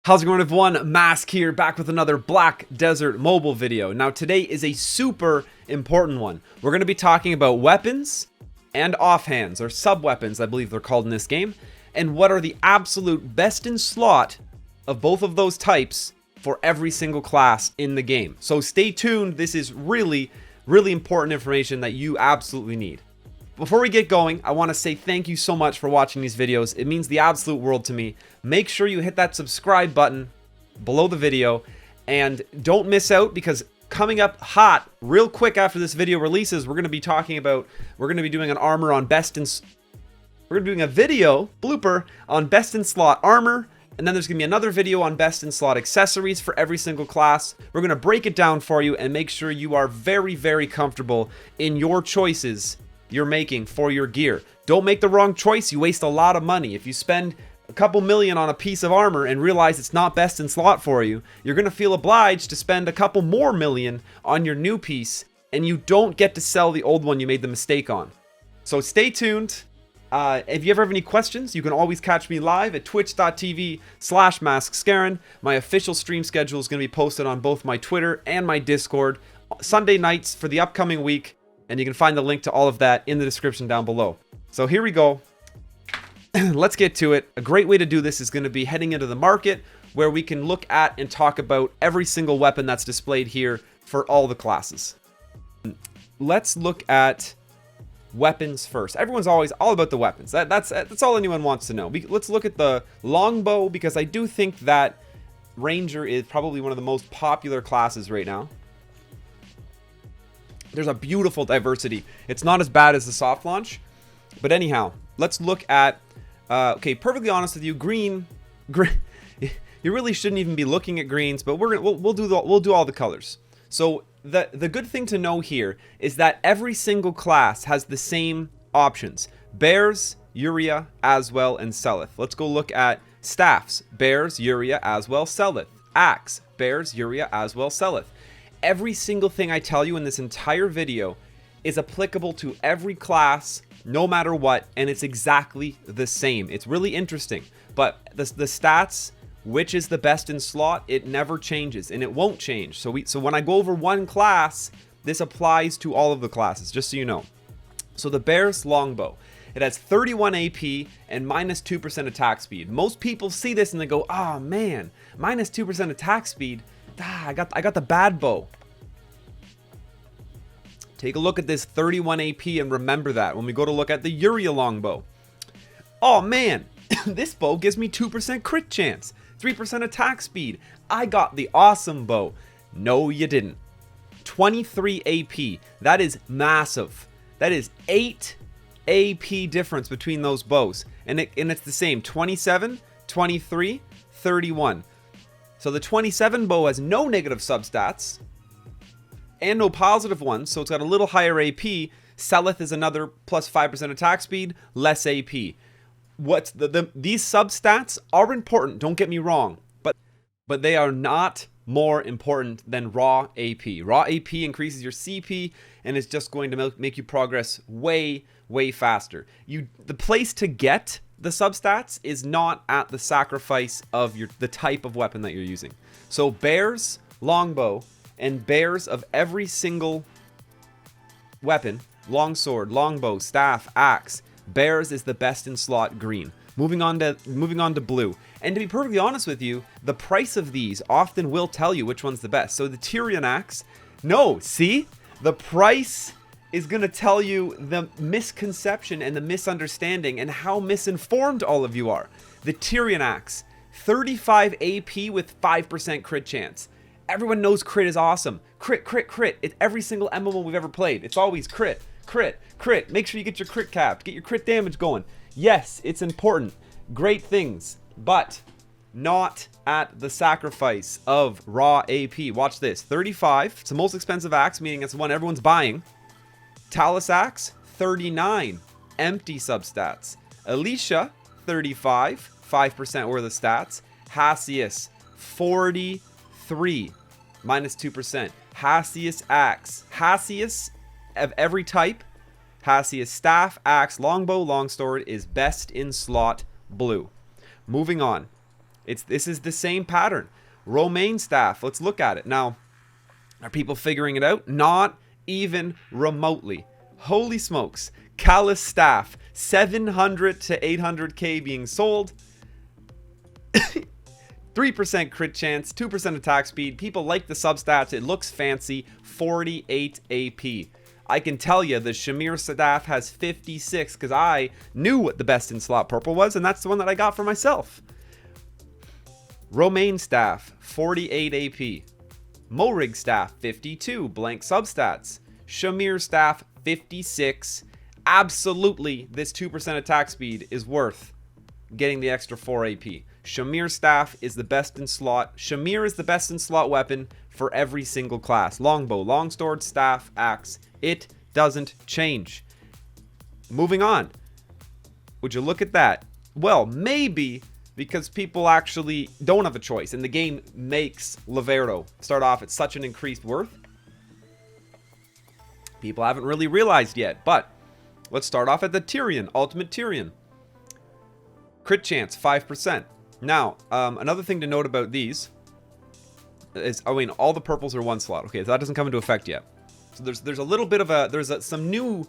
How's it going, everyone? Mask here, back with another Black Desert mobile video. Now today is a super important one. We're going to be talking about weapons and offhands, or sub-weapons I believe they're called in this game, and what are the absolute best in slot of both of those types for every single class in the game. So stay tuned, this is really important information that you absolutely need. Before we get going, I want to say thank you so much for watching these videos. It means the absolute world to me. Make sure you hit that subscribe button below the video and don't miss out, because coming up hot real quick after this video releases, we're going to be doing an armor on we're doing a video blooper on best in slot armor, and then there's going to be another video on best in slot accessories for every single class. We're going to break it down for you and make sure you are very comfortable in your choices you're making for your gear. Don't make the wrong choice. You waste a lot of money. If you spend a couple million on a piece of armor and realize it's not best in slot for you, you're going to feel obliged to spend a couple more million on your new piece, and you don't get to sell the old one you made the mistake on. So stay tuned. If you ever have any questions, you can always catch me live at twitch.tv/MaskScarin. My official stream schedule is going to be posted on both my Twitter and my Discord Sunday nights for the upcoming week. And you can find the link to all of that in the description down below. So here we go. Let's get to it. A great way to do this is going to be heading into the market, where we can look at and talk about every single weapon that's displayed here for all the classes. Let's look at weapons first. Everyone's always all about the weapons. That's all anyone wants to know. Let's look at the longbow, because I do think that Ranger is probably one of the most popular classes right now. There's a beautiful diversity. It's not as bad as the soft launch, but anyhow, let's look at okay, perfectly honest with you, green you really shouldn't even be looking at greens, but we'll do all the colors. So the good thing to know here is that every single class has the same options: bears, Uria, Aswell, and Seleth. Let's go look at staffs: bears, Uria, Aswell, Seleth. Axe: bears, Uria, Aswell, Seleth. Every single thing I tell you in this entire video is applicable to every class, no matter what, and it's exactly the same. It's really interesting, but the stats, which is the best in slot, it never changes, and it won't change. So when I go over one class, this applies to all of the classes, just so you know. So the Bear's Longbow, it has 31 AP and minus 2% attack speed. Most people see this and they go, "Oh man, minus 2% attack speed. I got the bad bow." Take a look at this 31 AP and remember that when we go to look at the Uria longbow. Oh man, this bow gives me 2% crit chance, 3% attack speed. I got the awesome bow. No, you didn't. 23 AP. That is massive. That is 8 AP difference between those bows. And it's the same: 27, 23, 31. So the 27 bow has no negative substats and no positive ones, so it's got a little higher AP. Seleth is another plus 5% attack speed, less AP. These substats are important, don't get me wrong, but they are not more important than raw AP. Raw AP increases your CP and is just going to make you progress way faster. The place to get the substats is not at the sacrifice of the type of weapon that you're using. So bears, longbow, and bears of every single weapon: longsword, longbow, staff, axe. Bears is the best in slot green. Moving on to blue. And to be perfectly honest with you, the price of these often will tell you which one's the best. So the Tyrian axe, no, see? The price is going to tell you the misconception and the misunderstanding and how misinformed all of you are. The Tyrian axe, 35 AP with 5% crit chance. Everyone knows crit is awesome. Crit. It's every single MMO we've ever played. It's always crit. Make sure you get your crit capped. Get your crit damage going. Yes, it's important. Great things, but not at the sacrifice of raw AP. Watch this. 35. It's the most expensive axe, meaning it's the one everyone's buying. Talus axe, 39. Empty substats. Alicia, 35. 5% worth of stats. Hasius, 43. Minus 2%. Hasius axe. Hasius of every type. Hasius staff, axe, longbow, longsword is best in slot blue. Moving on. This is the same pattern. Romaine staff. Let's look at it. Now, are people figuring it out? Not even remotely. Holy smokes. Callus staff. 700 to 800k being sold. 3% crit chance, 2% attack speed. People like the substats. It looks fancy. 48 AP. I can tell you the Shamir staff has 56 because I knew what the best in slot purple was, and that's the one that I got for myself. Romaine staff, 48 AP. Morig staff, 52. Blank substats. Shamir staff, 56. Absolutely, this 2% attack speed is worth getting the extra 4 AP. Shamir staff is the best in slot. Shamir is the best in slot weapon for every single class. Longbow, longsword, staff, axe. It doesn't change. Moving on. Would you look at that? Well, maybe because people actually don't have a choice, and the game makes Lavero start off at such an increased worth. People haven't really realized yet, but let's start off at the Tyrion, Ultimate Tyrion. Crit chance, 5%. Now, another thing to note about these is, all the purples are one slot. Okay, so that doesn't come into effect yet. So there's a little bit of some new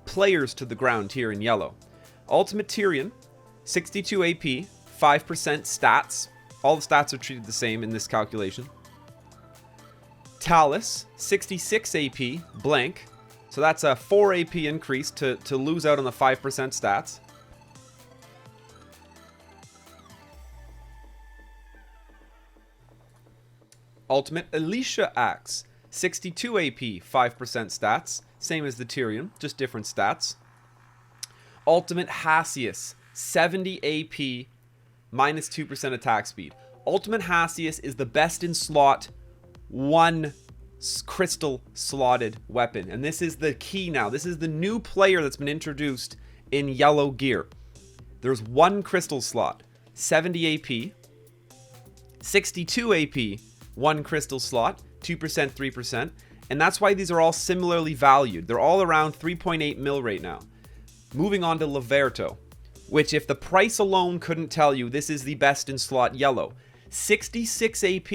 players to the ground here in yellow. Ultimate Tyrion, 62 AP, 5% stats. All the stats are treated the same in this calculation. Talus, 66 AP, blank. So that's a 4 AP increase to lose out on the 5% stats. Ultimate Alicia Axe, 62 AP, 5% stats. Same as the Tyrion, just different stats. Ultimate Hasius, 70 AP, minus 2% attack speed. Ultimate Hasius is the best in slot, one crystal slotted weapon. And this is the key now. This is the new player that's been introduced in yellow gear. There's one crystal slot, 70 AP, 62 AP, one crystal slot, 2%, 3%. And that's why these are all similarly valued. They're all around 3.8 mil right now. Moving on to Laverto, which if the price alone couldn't tell you, this is the best in slot yellow. 66 AP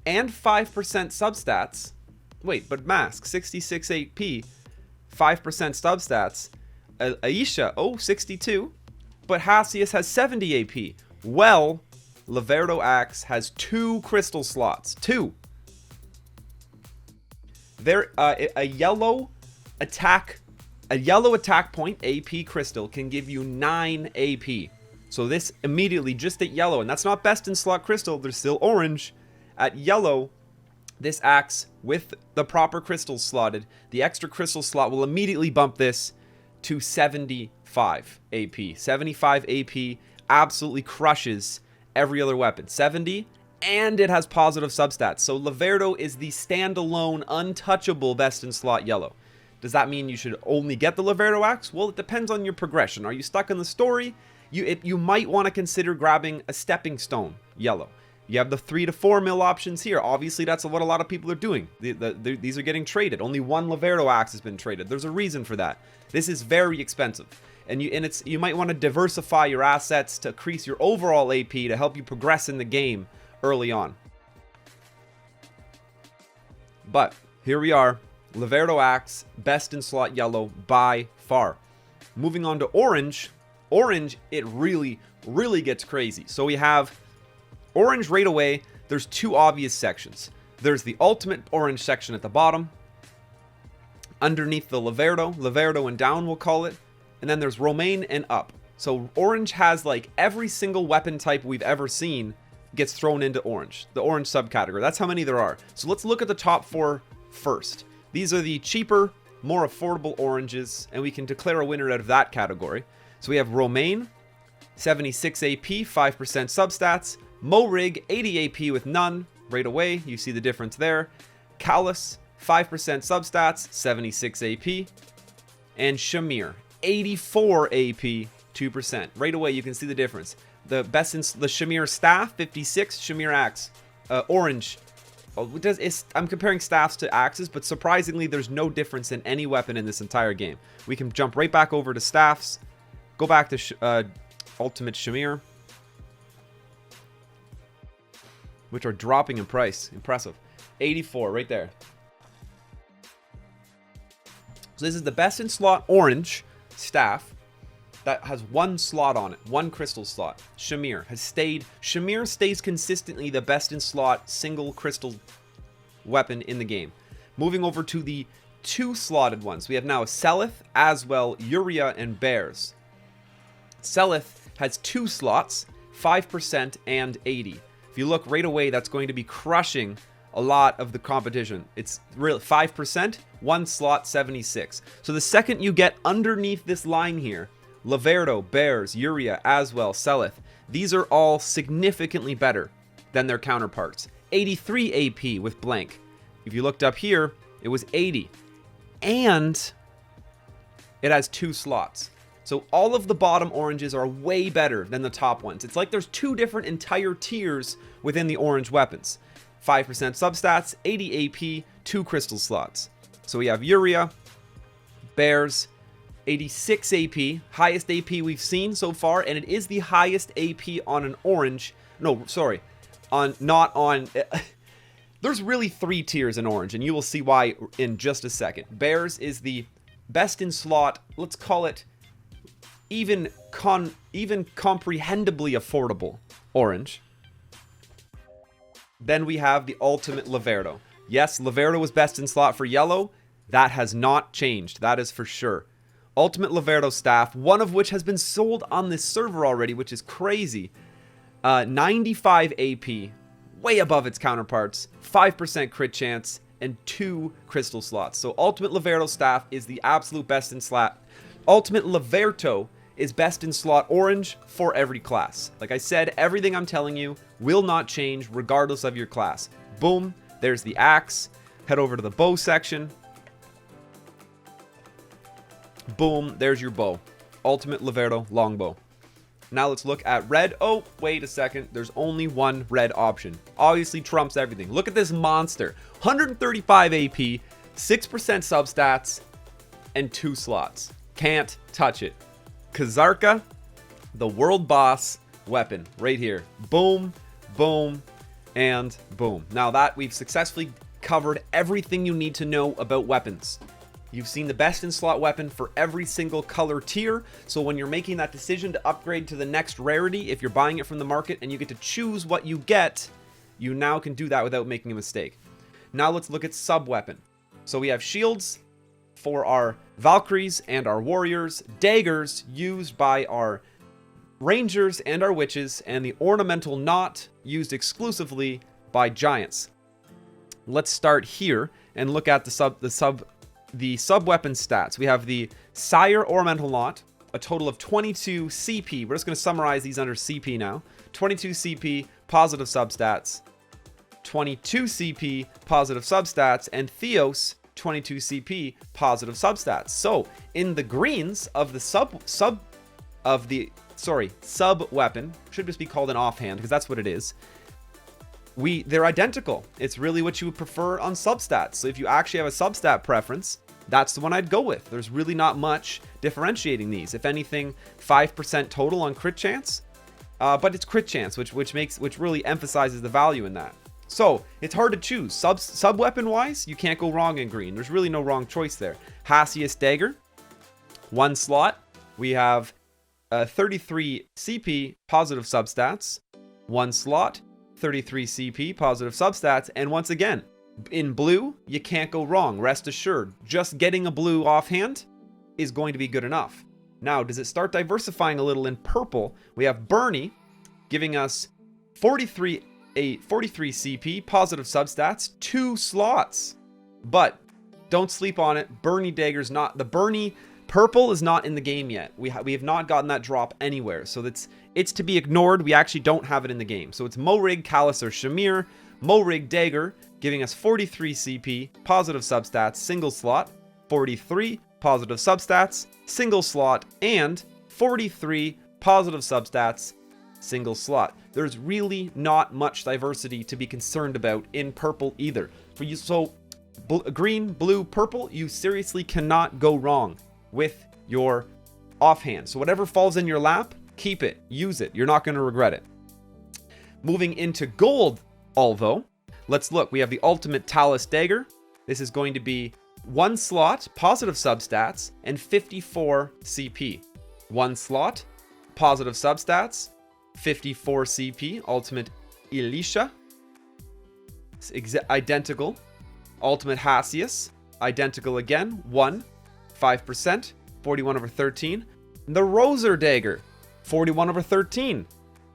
and 5% substats. Wait, but Mask, 66 AP, 5% substats. Aisha, 62. But Hasius has 70 AP. Well, Laverto Axe has 2 crystal slots. 2. There, a yellow attack point AP crystal can give you 9 AP. So this immediately just at yellow, and that's not best in slot crystal. There's still orange. At yellow, this axe with the proper crystals slotted, the extra crystal slot will immediately bump this to 75 AP. 75 AP absolutely crushes every other weapon. 70, and it has positive substats. So Laverto is the standalone, untouchable best in slot yellow. Does that mean you should only get the Laverto axe? Well, it depends on your progression. Are you stuck in the story? You might want to consider grabbing a stepping stone yellow. You have the 3 to 4 mil options here. Obviously, that's what a lot of people are doing. These are getting traded. Only one Laverto axe has been traded. There's a reason for that. This is very expensive. And you might want to diversify your assets to increase your overall AP to help you progress in the game early on. But here we are. Laverto axe, best in slot yellow by far. Moving on to orange. Orange, it really, really gets crazy. So we have orange right away. There's 2 obvious sections. There's the ultimate orange section at the bottom. Underneath the Laverto and down we'll call it. And then there's Romaine and up. So orange has like every single weapon type we've ever seen gets thrown into orange. The orange subcategory. That's how many there are. So let's look at the top 4 first. These are the cheaper, more affordable oranges, and we can declare a winner out of that category. So we have Romaine, 76 AP, 5% substats. Morig, 80 AP with none. Right away, you see the difference there. Callus, 5% substats, 76 AP. And Shamir, 84 AP, 2%. Right away, you can see the difference. The best in the Shamir staff, 56. Shamir axe, orange. I'm comparing staffs to axes, but surprisingly, there's no difference in any weapon in this entire game. We can jump right back over to staffs. Go back to Ultimate Shamir. which are dropping in price. Impressive. 84 right there. So this is the best in slot orange staff that has one slot on it, one crystal slot. Shamir stays consistently the best in slot single crystal weapon in the game. Moving over to the 2 slotted ones, we have now Selith, Aswell, Uria, and Bears. Selith has 2 slots, 5% and 80. If you look right away, that's going to be crushing a lot of the competition. It's really 5%, 1 slot, 76. So the second you get underneath this line here, Laverdo, Bears, Uria, Aswell, Selith, these are all significantly better than their counterparts. 83 AP with blank. If you looked up here, it was 80. And it has 2 slots. So all of the bottom oranges are way better than the top ones. It's like there's 2 different entire tiers within the orange weapons. 5% substats, 80 AP, 2 crystal slots. So we have Uria, Bears, 86 AP, highest AP we've seen so far, and it is the highest AP on an orange. No, sorry, not on. There's really 3 tiers in orange, and you will see why in just a second. Bears is the best in slot. Let's call it even comprehendibly affordable orange. Then we have the ultimate Laverdo. Yes, Laverdo was best in slot for yellow. That has not changed. That is for sure. Ultimate Laverdo staff, one of which has been sold on this server already, which is crazy. 95 AP, way above its counterparts, 5% crit chance, and 2 crystal slots. So Ultimate Laverdo staff is the absolute best in slot. Ultimate Laverto is best in slot orange for every class. Like I said, everything I'm telling you will not change regardless of your class. Boom, there's the axe. Head over to the bow section. Boom, there's your bow. Ultimate Laverdo longbow. Now let's look at red. Oh, wait a second. There's only one red option. Obviously trumps everything. Look at this monster. 135 AP, 6% substats, and 2 slots. Can't touch it. Kazarka, the world boss weapon right here. Boom, boom, and boom. Now that we've successfully covered everything you need to know about weapons. You've seen the best in slot weapon for every single color tier. So when you're making that decision to upgrade to the next rarity, if you're buying it from the market and you get to choose what you get, you now can do that without making a mistake. Now let's look at sub weapon. So we have shields for our Valkyries and our warriors, daggers used by our rangers and our witches, and the ornamental knot used exclusively by giants. Let's start here and look at the sub weapon stats. We have the Sire Ornamental Knot, a total of 22 CP. We're just going to summarize these under CP now. 22 CP, positive substats. 22 CP, positive substats. And Theos, 22 CP, positive substats. So, in the greens of the sub weapon, should just be called an offhand because that's what it is. They're identical. It's really what you would prefer on substats. So if you actually have a substat preference, that's the one I'd go with. There's really not much differentiating these. If anything, 5% total on crit chance, but it's crit chance, which really emphasizes the value in that. So it's hard to choose. Sub weapon wise, you can't go wrong in green. There's really no wrong choice there. Hasius dagger, 1 slot. We have 33 CP, positive substats, 1 slot. 33 CP, positive substats, and once again, in blue, you can't go wrong, rest assured. Just getting a blue offhand is going to be good enough. Now, does it start diversifying a little in purple? We have Bernie giving us 43 CP, positive substats, 2 slots. But don't sleep on it. Bernie dagger's not, the Bernie purple is not in the game yet. We have not gotten that drop anywhere, so it's to be ignored. We actually don't have it in the game. So it's Morig, Callus, or Shamir. Morig dagger giving us 43 CP, positive substats, single slot. 43 positive substats, single slot, and 43 positive substats, single slot. There's really not much diversity to be concerned about in purple either. For you, so green, blue, purple, you seriously cannot go wrong with your offhand. So whatever falls in your lap, keep it, use it. You're not going to regret it. Moving into gold Although, let's look. We have the Ultimate Talus Dagger. This is going to be 1 slot, positive substats, and 54 CP. 1 slot, positive substats, 54 CP. Ultimate Elisha. It's identical. Ultimate Hasius. Identical again. 1. 5%. 41/13. The Roser Dagger. 41/13.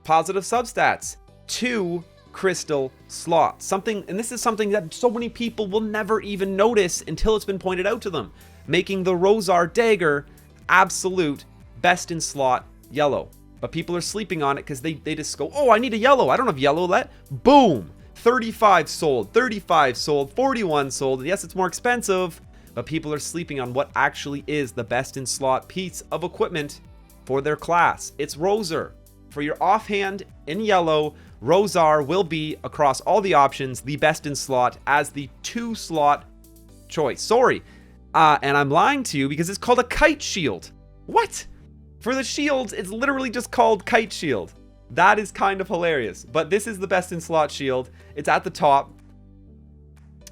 Positive substats. 2 crystal slots. Something, and this is something that so many people will never even notice until it's been pointed out to them, making the Rosar Dagger absolute best in slot yellow. But people are sleeping on it because they just go, oh, I need a yellow. I don't have yellow. Boom. 35 sold, 35 sold, 41 sold. Yes, it's more expensive, but people are sleeping on what actually is the best in slot piece of equipment for their class. It's Roser. For your offhand in yellow, Rosar will be, across all the options, the best in slot as the 2 slot choice. Sorry. And I'm lying to you because it's called a kite shield. What? For the shields, it's literally just called kite shield. That is kind of hilarious. But this is the best in slot shield. It's at the top.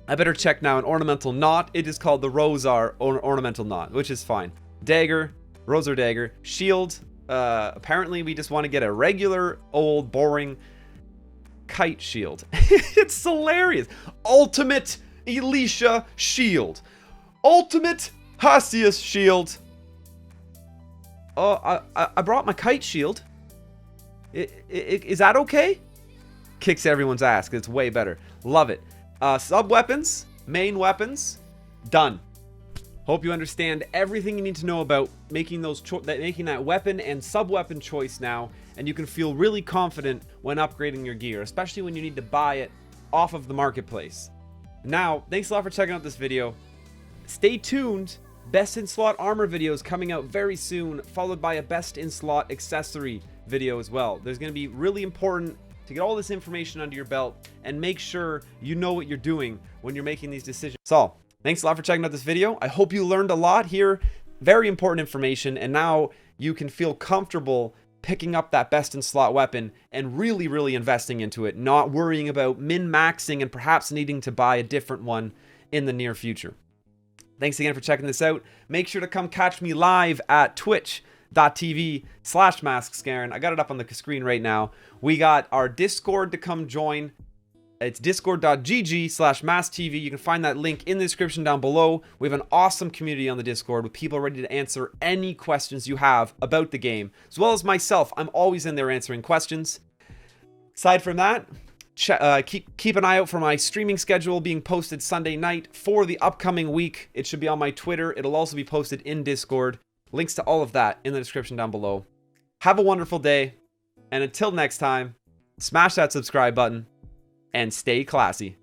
I better check now an ornamental knot. It is called the Rosar ornamental knot, which is fine. Dagger, Roser Dagger, shield. Apparently we just want to get a regular, old, boring kite shield. It's hilarious. Ultimate Elisha shield. Ultimate Hasius shield. Oh, I brought my kite shield. Is that okay? Kicks everyone's ass because it's way better. Love it. Sub weapons, main weapons, done. Hope you understand everything you need to know about making that weapon and sub weapon choice now, and you can feel really confident when upgrading your gear, especially when you need to buy it off of the marketplace. Now, thanks a lot for checking out this video. Stay tuned. Best in slot armor videos coming out very soon, followed by a best in slot accessory video as well. There's going to be really important to get all this information under your belt and make sure you know what you're doing when you're making these decisions. So, thanks a lot for checking out this video. I hope you learned a lot here. Very important information, and now you can feel comfortable picking up that best in slot weapon and really investing into it, not worrying about min-maxing and perhaps needing to buy a different one in the near future. Thanks again for checking this out. Make sure to come catch me live at twitch.tv/MaskScarin. I got it up on the screen right now. We got our Discord to come join. It's discord.gg/masktv. You can find that link in the description down below. We have an awesome community on the Discord with people ready to answer any questions you have about the game, as well as myself. I'm always in there answering questions. Aside from that, keep an eye out for my streaming schedule being posted Sunday night for the upcoming week. It should be on my Twitter. It'll also be posted in Discord. Links to all of that in the description down below. Have a wonderful day, and until next time, smash that subscribe button and stay classy.